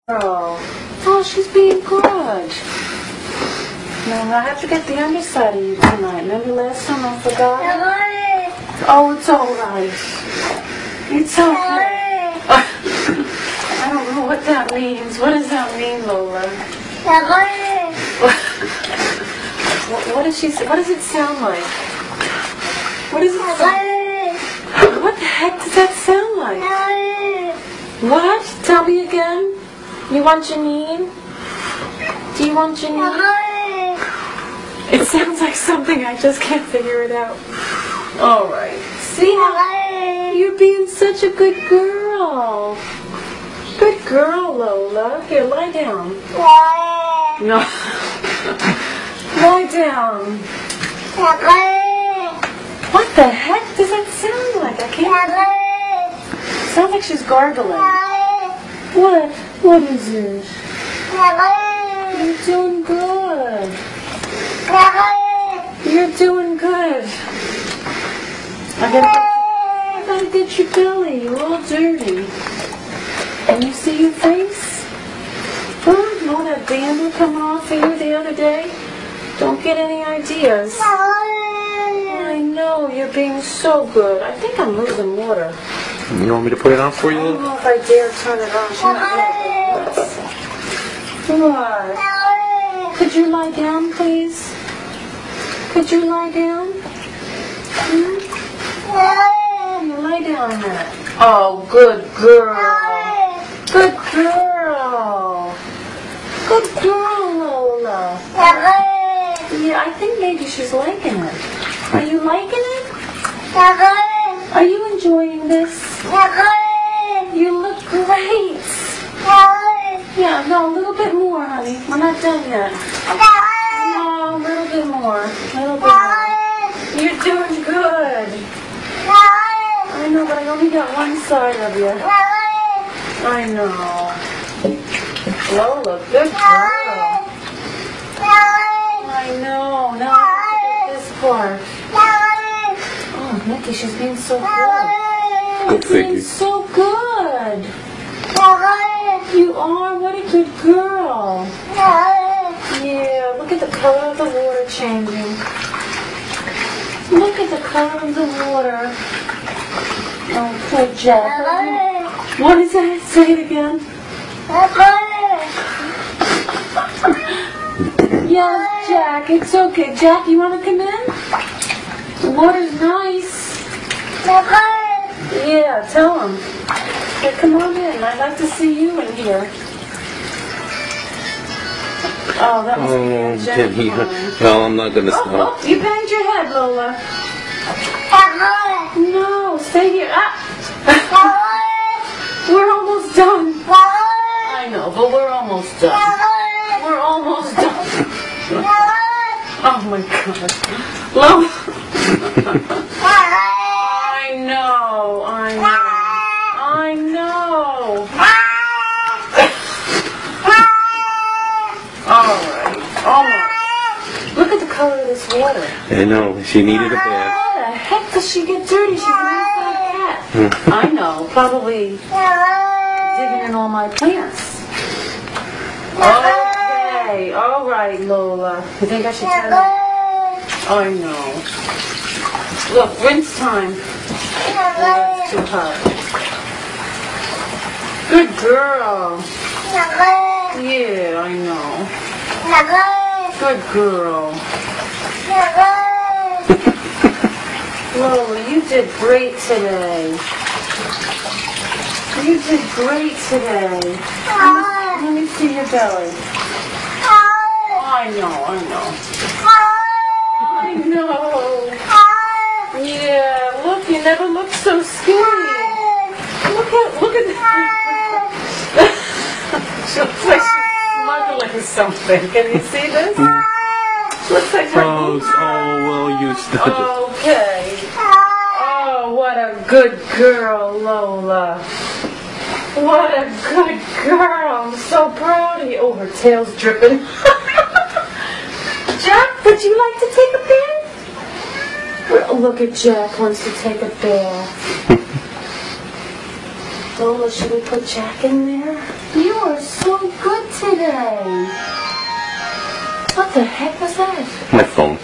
girl. Oh, she's being good. Now, I have to get the underside of you tonight. Remember last time I forgot? Oh, it's all right. It's okay. I don't know what that means. What does that mean, Lola? What does she say? What does it sound like? What does it sound? What the heck does that sound like? What? Tell me again. You want Janine? Do you want Janine? It sounds like something. I just can't figure it out. All right. See how you're being such a good girl. Good girl, Lola. Here, lie down. No. Lie down. What the heck does that sound like? I can't. It sounds like she's gargling. What? What is it? You're doing good. You're doing good. I gotta get your belly. You're all dirty. Can you see your face? Huh? All that dander coming off of you the other day? Don't get any ideas. I know, you're being so good. I think I'm losing water. You want me to put it on for you? I don't know if I dare turn it on. What? Could you lie down, please? Could you lie down? You lie down a minute. Oh, good girl. Good girl. Good girl, Lola. Yeah, I think maybe she's liking it. Are you liking it? Are you enjoying this? You look great. Yeah, no, a little bit more, honey. We're not done yet. No, a little bit more. A little bit more. You're doing good. I know, but I only got one side of you. I know. Lola, good girl. I know. Now I have to get this part. Oh, Nikki, she's being so good. Good Being figure. so good. You are. What a good girl. Yeah, look at the color of the water changing. Look at the color of the water. Oh, poor Jack. What is that? Say it again. Yes, Jack, it's okay. Jack, you want to come in? The water's nice. Yeah, tell him. Hey, come on in. I'd like to see you in here. Oh, that must be a he, well, I'm not gonna stop. Oh, you banged your head, Lola. No, stay here. We're almost done. I know, but we're almost done. We're almost done. Oh my God. Lola. I know. Alright, almost. Look at the color of this water. I know, she needed a bath. How the heck does she get dirty? She's a cat. I know, probably digging in all my plants. Okay, alright, Lola. You think I should turn it? I know. Look, rinse time. Oh, that's too hot. Good girl. Yeah, I know. Good girl. Lola, you did great today. You did great today. Let me see your belly. I know. Yeah, look, you never looked so skinny. Look at that. She looks like she's smuggling something. Can you see this? Looks like her. Oh, well, you started. Okay. Oh, what a good girl, Lola. What a good girl. I'm so proud of you. Oh, her tail's dripping. Jack, would you like to take a bath? Look at Jack wants to take a bath. Lola, should we put Jack in there? You are so today. What the heck was that? My phone.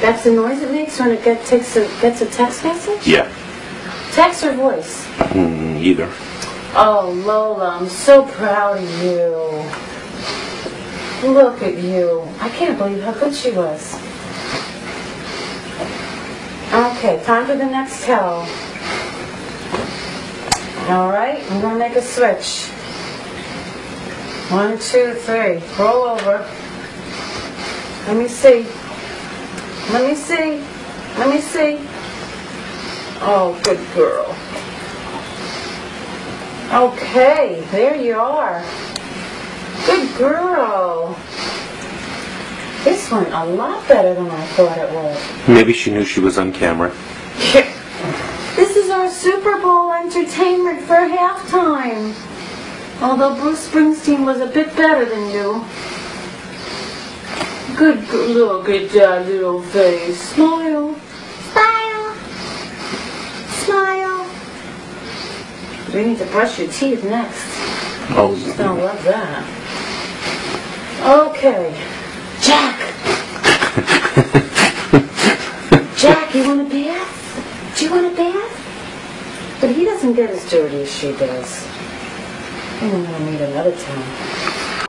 That's the noise it makes when it gets a text message? Yeah. Text or voice? Either. Oh, Lola, I'm so proud of you. Look at you. I can't believe how good she was. Okay, time for the next towel. All right, I'm going to make a switch. 1, 2, 3. Roll over. Let me see. Let me see. Let me see. Oh, good girl. Okay, there you are. Good girl. This went a lot better than I thought it would. Maybe she knew she was on camera. This is our Super Bowl entertainment for halftime. Although Bruce Springsteen was a bit better than you. Good, look at that little face. Smile. Smile. Smile. We need to brush your teeth next. Oh. She's gonna love that. Okay. Jack. Jack, you want a bath? Do you want a bath? But he doesn't get as dirty as she does. I'm gonna need another towel.